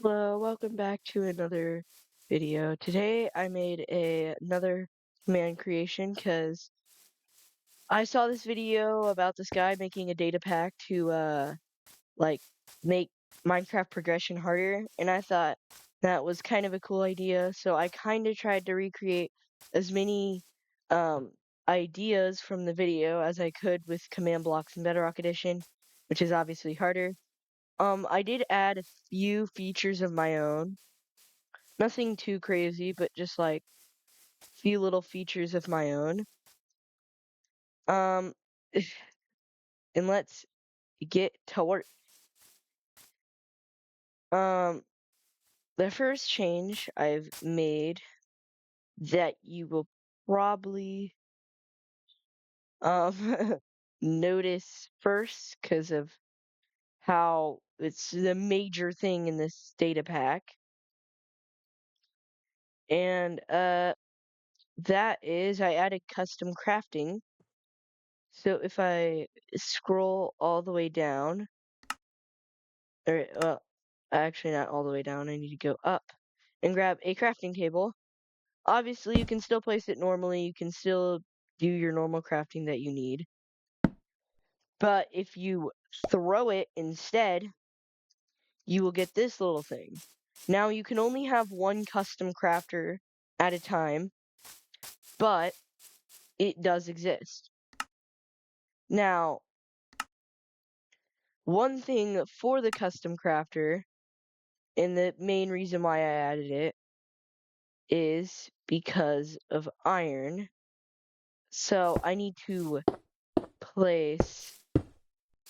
Hello, welcome back to another video. Today I made another command creation because I saw this video about this guy making a data pack to like make Minecraft progression harder, and I thought that was kind of a cool idea, so I kind of tried to recreate as many um ideas from the video as I could with command blocks in Bedrock Edition, which is obviously harder. I did add a few features of my own. Nothing too crazy, but just like few little features of my own. Um, and let's get to work. Um, the first change I've made that you will probably um notice first because of how it's the major thing in this data pack, and that is I added custom crafting. So if I scroll all the way down, or actually not all the way down, I need to go up and grab a crafting table. Obviously, you can still place it normally, you can still do your normal crafting that you need. But if you throw it instead, you will get this little thing. Now you can only have one custom crafter at a time, but it does exist. Now, one thing for the custom crafter, and the main reason why I added it, is because of iron. So I need to place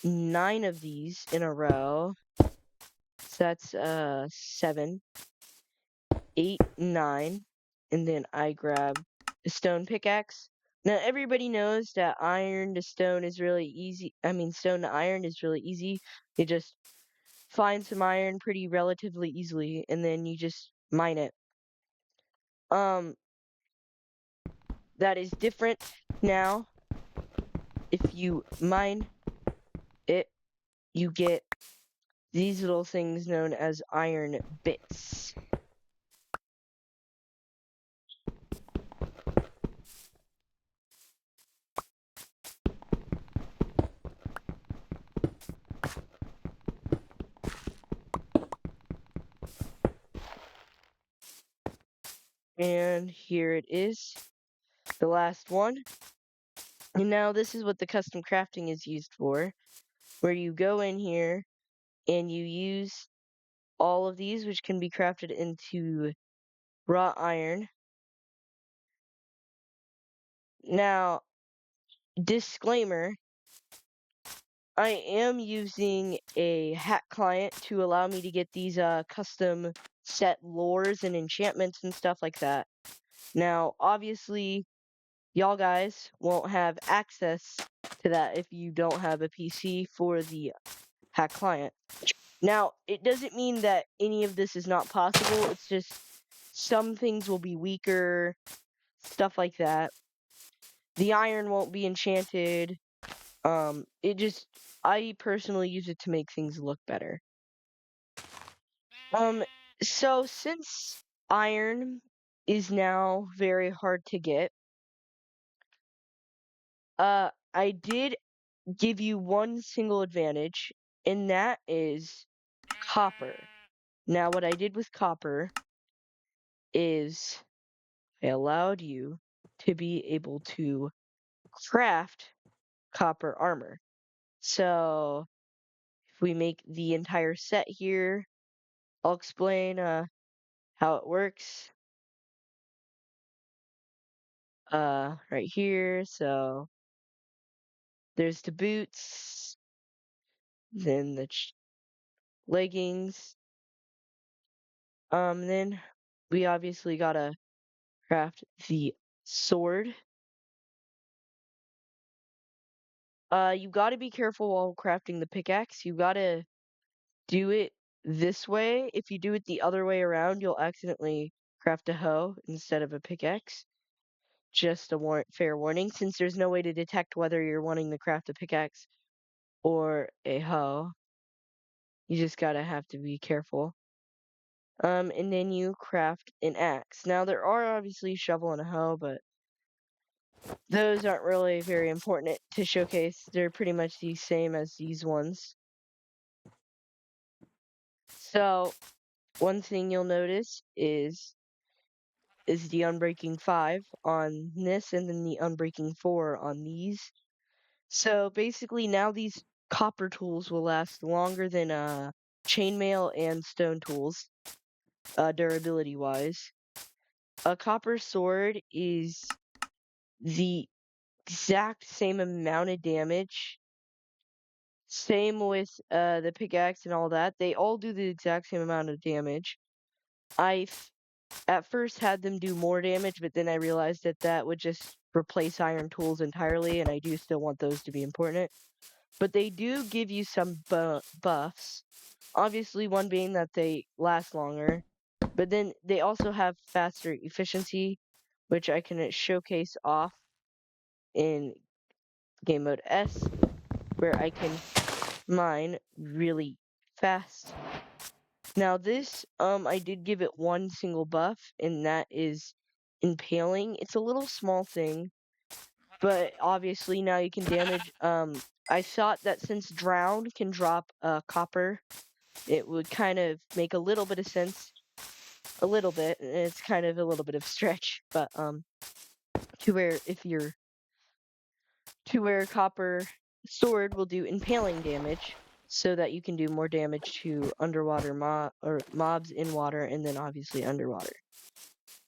9 of these in a row. So that's 7, 8, 9, and then I grab a stone pickaxe. Now everybody knows that iron to stone is really easy. I mean, stone to iron is really easy. You just find some iron pretty relatively easily, and then you just mine it. Um, that is different now. If you mine it, you get these little things known as iron bits. And here it is, the last one. And now this is what the custom crafting is used for, where you go in here and you use all of these, which can be crafted into raw iron. Now, disclaimer, I am using a hack client to allow me to get these custom set lores and enchantments and stuff like that. Now, obviously, y'all guys won't have access to that if you don't have a PC for the hack client. Now, it doesn't mean that any of this is not possible. It's just some things will be weaker, stuff like that. The iron won't be enchanted. It just I personally use it to make things look better. Um, so since iron is now very hard to get, I did give you one single advantage, and that is copper. Now, what I did with copper is I allowed you to be able to craft copper armor. So, if we make the entire set here, I'll explain how it works right here. So, there's the boots, then the leggings. Then we obviously gotta craft the sword. You gotta be careful while crafting the pickaxe. You gotta do it this way. If you do it the other way around, you'll accidentally craft a hoe instead of a pickaxe. Just a fair warning, since there's no way to detect whether you're wanting to craft a pickaxe or a hoe. You just gotta have to be careful. And then you craft an axe. Now there are obviously shovel and a hoe, but those aren't really very important to showcase. They're pretty much the same as these ones. So one thing you'll notice is the Unbreaking 5 on this, and then the Unbreaking 4 on these. So basically now these copper tools will last longer than chainmail and stone tools, durability wise. A copper sword is the exact same amount of damage. Same with the pickaxe and all that. They all do the exact same amount of damage. At first had them do more damage, but then I realized that that would just replace iron tools entirely, and I do still want those to be important. But they do give you some buffs. Obviously, one being that they last longer, but then they also have faster efficiency, which I can showcase off in game mode S, where I can mine really fast. Now this, I did give it one single buff, and that is impaling. It's a little small thing, but obviously now you can damage. I thought that since drown can drop copper, it would kind of make a little bit of sense. A little bit, and it's kind of a little bit of stretch, but to where copper sword will do impaling damage, so that you can do more damage to underwater mobs in water, and then obviously underwater.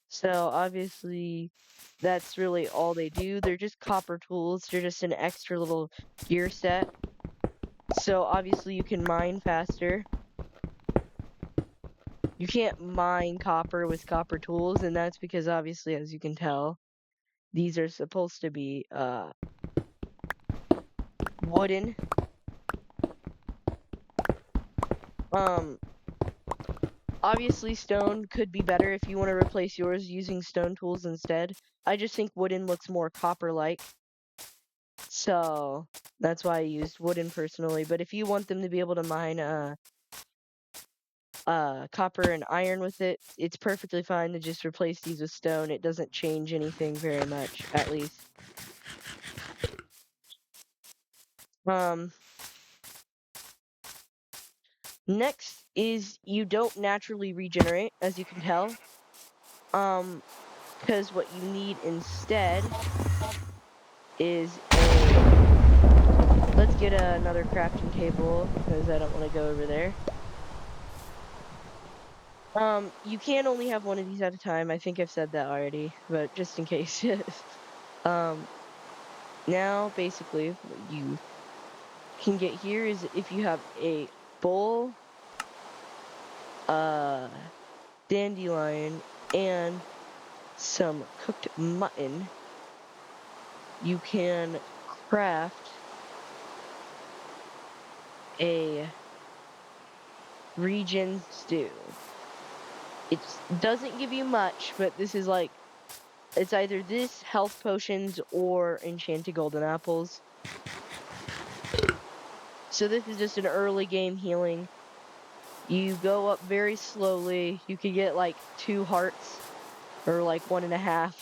So obviously that's really all they do. They're just copper tools. They're just an extra little gear set. So obviously you can mine faster. You can't mine copper with copper tools, and that's because obviously, as you can tell, these are supposed to be wooden. Obviously stone could be better if you want to replace yours using stone tools instead. I just think wooden looks more copper-like. So that's why I used wooden personally. But if you want them to be able to mine copper and iron with it, it's perfectly fine to just replace these with stone. It doesn't change anything very much, at least. Next is you don't naturally regenerate, as you can tell. Because what you need instead is let's get another crafting table, because I don't want to go over there. You can only have one of these at a time. I think I've said that already, but just in case. Now basically what you can get here is if you have a bowl, dandelion, and some cooked mutton, you can craft a regen stew. It doesn't give you much, but this is like, it's either this, health potions, or enchanted golden apples. So this is just an early game healing. You go up very slowly. You could get like 2 hearts, or like 1.5,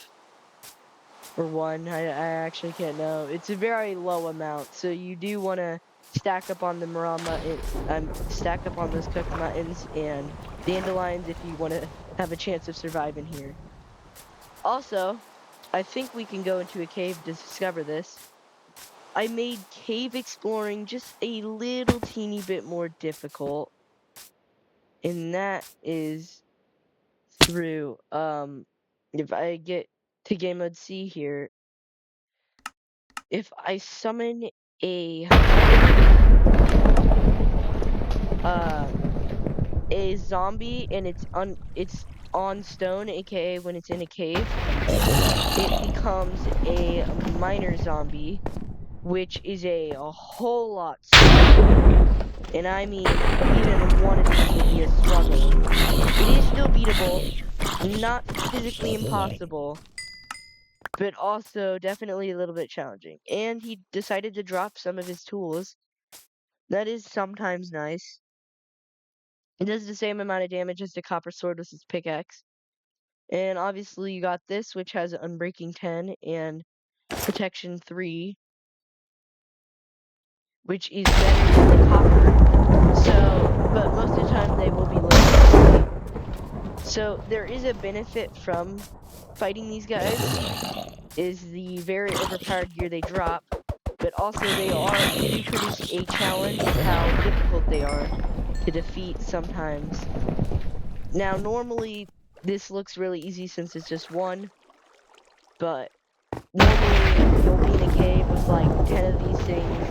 or 1. I actually can't know. It's a very low amount, so you do want to stack up on the stack up on those cooked muttons and dandelions if you want to have a chance of surviving here. Also, I think we can go into a cave to discover this. I made cave exploring just a little teeny bit more difficult, and that is through, if I get to game mode C here, if I summon a zombie and it's on stone, aka when it's in a cave, it becomes a miner zombie, which is a whole lot stronger. And I mean, even one of these would be a struggle. It is still beatable, not physically impossible, but also definitely a little bit challenging. And he decided to drop some of his tools. That is sometimes nice. It does the same amount of damage as the copper sword with its pickaxe. And obviously you got this, which has Unbreaking 10 and Protection 3, which is better than the copper. So, but most of the time they will be low HP. So there is a benefit from fighting these guys, is the very overpowered gear they drop, but also they do produce a challenge of how difficult they are to defeat sometimes. Now normally this looks really easy since it's just one, but normally you'll be in a cave with like 10 of these things,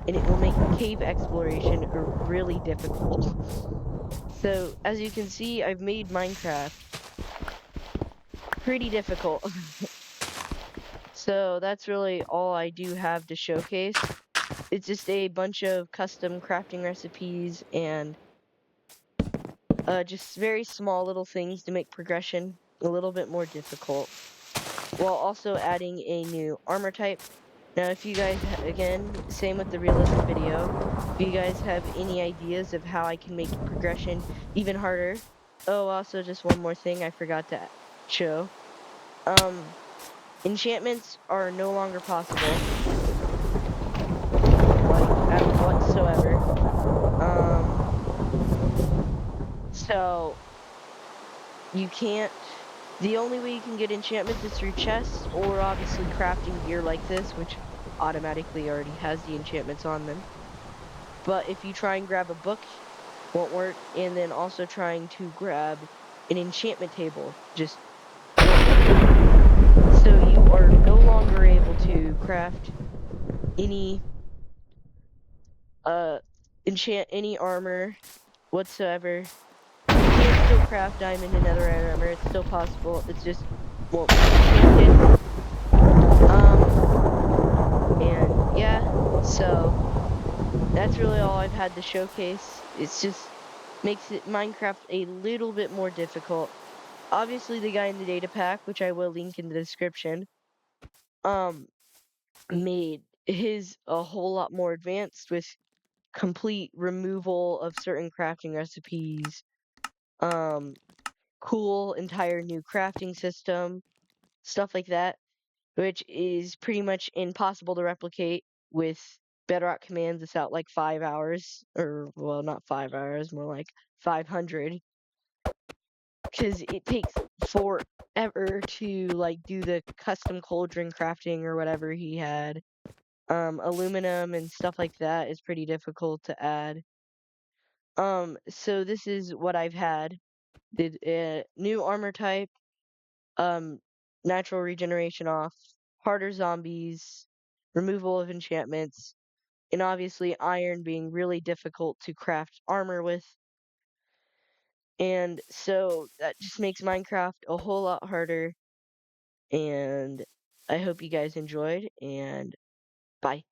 and it will make cave exploration really difficult. So as you can see, I've made Minecraft pretty difficult. So that's really all I do have to showcase. It's just a bunch of custom crafting recipes and just very small little things to make progression a little bit more difficult, while also adding a new armor type. Now, if you guys, again, same with the realism video, if you guys have any ideas of how I can make progression even harder. Oh, also just one more thing I forgot to show. Enchantments are no longer possible, like whatsoever. Um, so you can't. The only way you can get enchantments is through chests or obviously crafting gear like this, which automatically already has the enchantments on them. But if you try and grab a book, won't work, and then also trying to grab an enchantment table just won't work. So you are no longer able to craft any uh enchant any armor whatsoever. You can still craft diamond and netherite armor, it's still possible. It's just won't be enchanted. And yeah, so that's really all I've had to showcase. It's just makes it Minecraft a little bit more difficult. Obviously the guy in the data pack, which I will link in the description, um made his a whole lot more advanced with complete removal of certain crafting recipes, um cool entire new crafting system, stuff like that, which is pretty much impossible to replicate with Bedrock commands. It's out like 5 hours, or well, not 5 hours, more like 500, because it takes forever to like do the custom cauldron crafting or whatever he had. Aluminum and stuff like that is pretty difficult to add. So this is what I've had. The new armor type, um, natural regeneration off, harder zombies, removal of enchantments, and obviously iron being really difficult to craft armor with. And so that just makes Minecraft a whole lot harder. And I hope you guys enjoyed, and bye.